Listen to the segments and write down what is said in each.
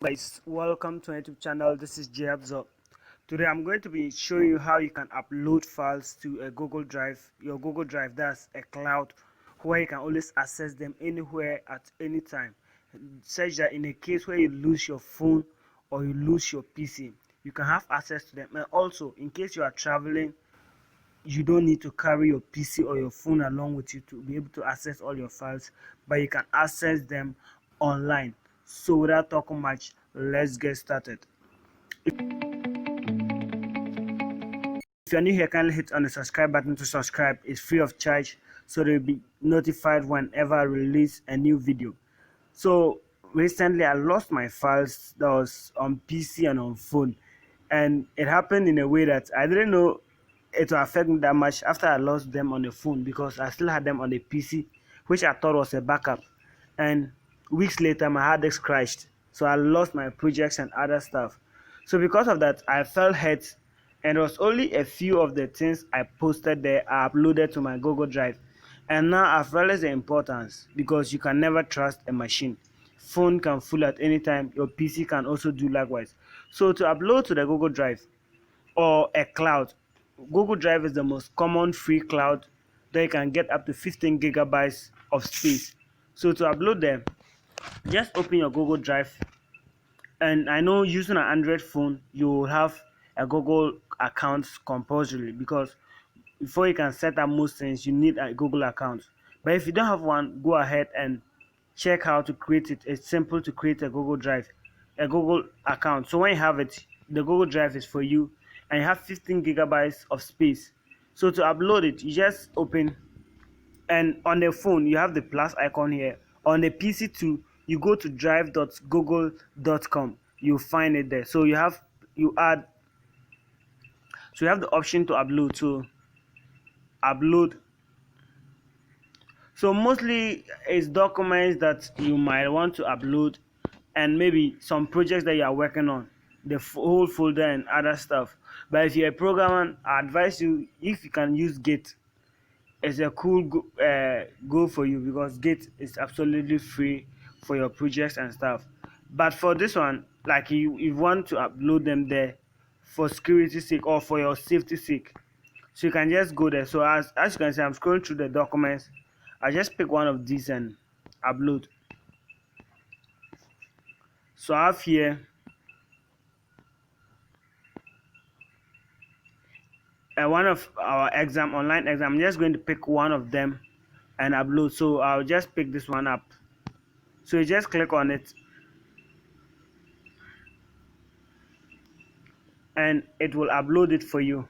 Guys, welcome to my YouTube channel. This is Jabzo. Today I'm going to be showing you how you can upload files to a Google Drive, your Google Drive. That's a cloud where you can always access them anywhere at any time, such that in a case where you lose your phone or you lose your PC, you can have access to them. And also, in case you are traveling, you don't need to carry your PC or your phone along with you to be able to access all your files, but you can access them online. So without talking much, let's get started. If you're new here, kindly hit on the subscribe button to subscribe. It's free of charge, so you'll be notified whenever I release a new video. So recently I lost my files that was on PC and on phone, and it happened in a way that I didn't know it will affect me that much after I lost them on the phone, because I still had them on the PC, which I thought was a backup. And weeks later my hard disk crashed, so I lost my projects and other stuff. So because of that, I felt hurt, and it was only a few of the things I posted there I uploaded to my Google Drive. And now I've realized the importance, because you can never trust a machine. Phone can fool at any time, your PC can also do likewise. So to upload to the Google Drive or a cloud, Google Drive is the most common free cloud that you can get up to 15 gigabytes of space. So to upload them, just open your Google Drive. And I know using an Android phone, you will have a Google account compulsory, because before you can set up most things, you need a Google account. But if you don't have one, go ahead and check how to create it. It's simple to create a Google Drive, a Google account. So when you have it, the Google Drive is for you, and you have 15 gigabytes of space. So to upload it, you just open, and on the phone you have the plus icon here. On the PC too, you go to drive.google.com, you find it there. So you have the option to upload. So upload. So mostly it's documents that you might want to upload, and maybe some projects that you are working on, the whole folder and other stuff. But if you're a programmer, I advise you, if you can use Git, it's a cool go for you, because Git is absolutely free for your projects and stuff. But for this one, like you want to upload them there for security sake or for your safety sake, so you can just go there. So as you can see, I'm scrolling through the documents. I just pick one of these and upload. So I have here one of our online exam. I'm just going to pick one of them and upload. So I'll just pick this one up. So you just click on it, and it will upload it for you.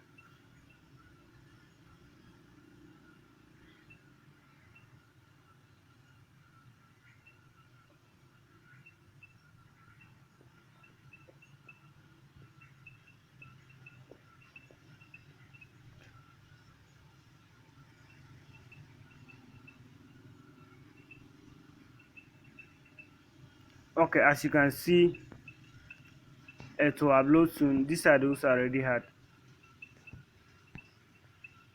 Okay, as you can see, it will upload soon. These are those I already had,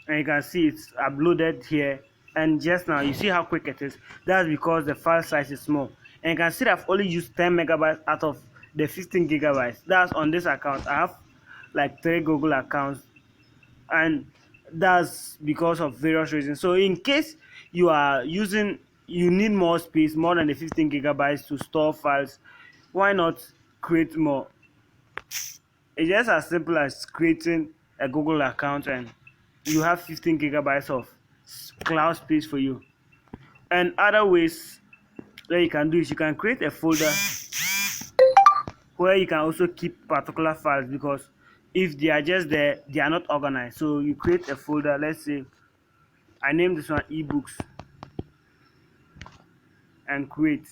and you can see it's uploaded here. And just now, you see how quick it is. That's because the file size is small. And you can see that I've only used 10 megabytes out of the 15 gigabytes. That's on this account. I have like 3 Google accounts, and that's because of various reasons. So in case you need more space, more than the 15 gigabytes to store files, why not create more? It's just as simple as creating a Google account, and you have 15 gigabytes of cloud space for you. And other ways that you can do is you can create a folder where you can also keep particular files, because if they are just there, they are not organized. So you create a folder. Let's say I name this one ebooks, and create.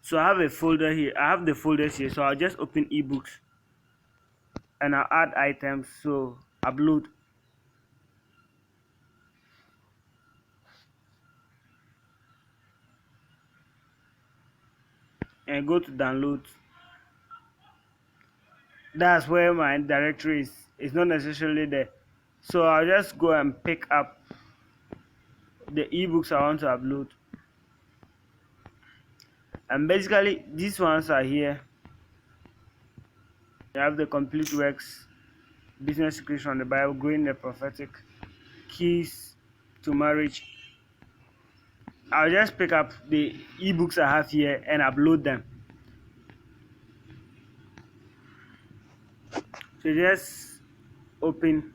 So I have a folder here. I have the folders here. So I'll just open ebooks, and I'll add items. So upload, and go to download. That's where my directory is. It's not necessarily there. So I'll just go and pick up the ebooks I want to upload. And basically these ones are here. You have the complete works, business secrets from the Bible, growing the prophetic, keys to marriage. I'll just pick up the ebooks I have here and upload them. So just open,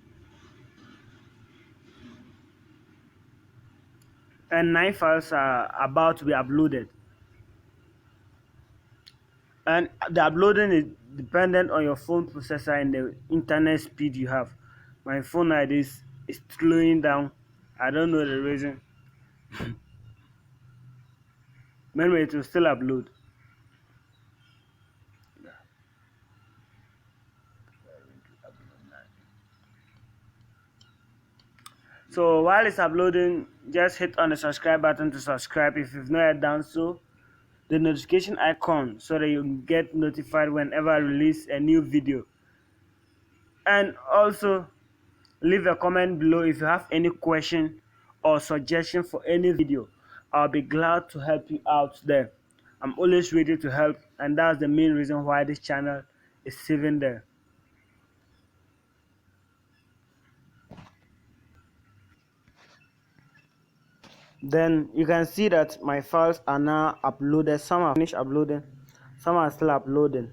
and 9 files are about to be uploaded. And the uploading is dependent on your phone processor and the internet speed you have. My phone nowadays is slowing down. I don't know the reason. Anyway, it will still upload. So while it's uploading, just hit on the subscribe button to subscribe if you've not yet done so. The notification icon so that you get notified whenever I release a new video. And also leave a comment below if you have any question or suggestion for any video. I'll be glad to help you out there. I'm always ready to help, and that's the main reason why this channel is saving there. Then you can see that my files are now uploaded. Some are finished uploading, some are still uploading.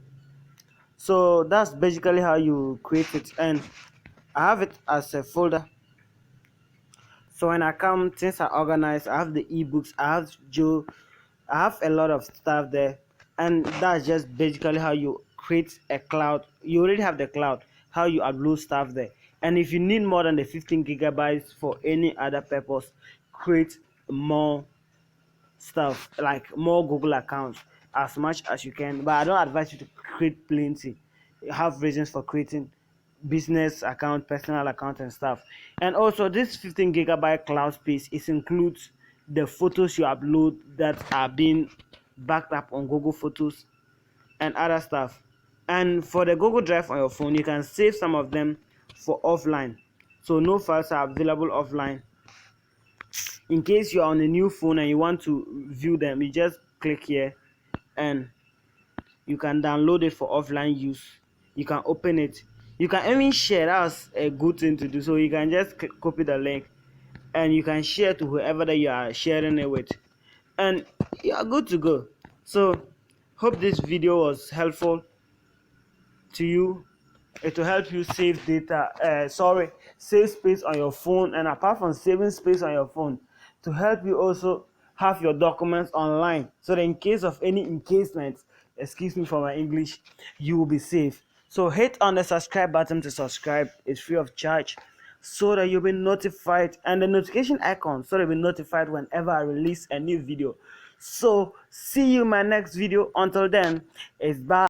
So that's basically how you create it, and I have it as a folder. So when I come, things are organized. I have the ebooks, I have Joe, I have a lot of stuff there, and that's just basically how you create a cloud. You already have the cloud, how you upload stuff there. And if you need more than the 15 gigabytes for any other purpose, create more stuff, like more Google accounts as much as you can. But I don't advise you to create plenty. You have reasons for creating business account, personal account, and stuff. And also this 15 gigabyte cloud space, it includes the photos you upload that are being backed up on Google Photos and other stuff. And for the Google Drive on your phone, you can save some of them for offline, so no files are available offline. In case you are on a new phone and you want to view them, you just click here and you can download it for offline use. You can open it, you can even share. That's a good thing to do. So you can just copy the link and you can share to whoever that you are sharing it with, and you are good to go. So hope this video was helpful to you. It will help you save data, save space on your phone. And apart from saving space on your phone, to help you also have your documents online, so that in case of any encasement, excuse me for my English, you will be safe. So hit on the subscribe button to subscribe. It's free of charge, so that you'll be notified, and the notification icon so that you'll be notified whenever I release a new video. So see you in my next video. Until then, it's bye.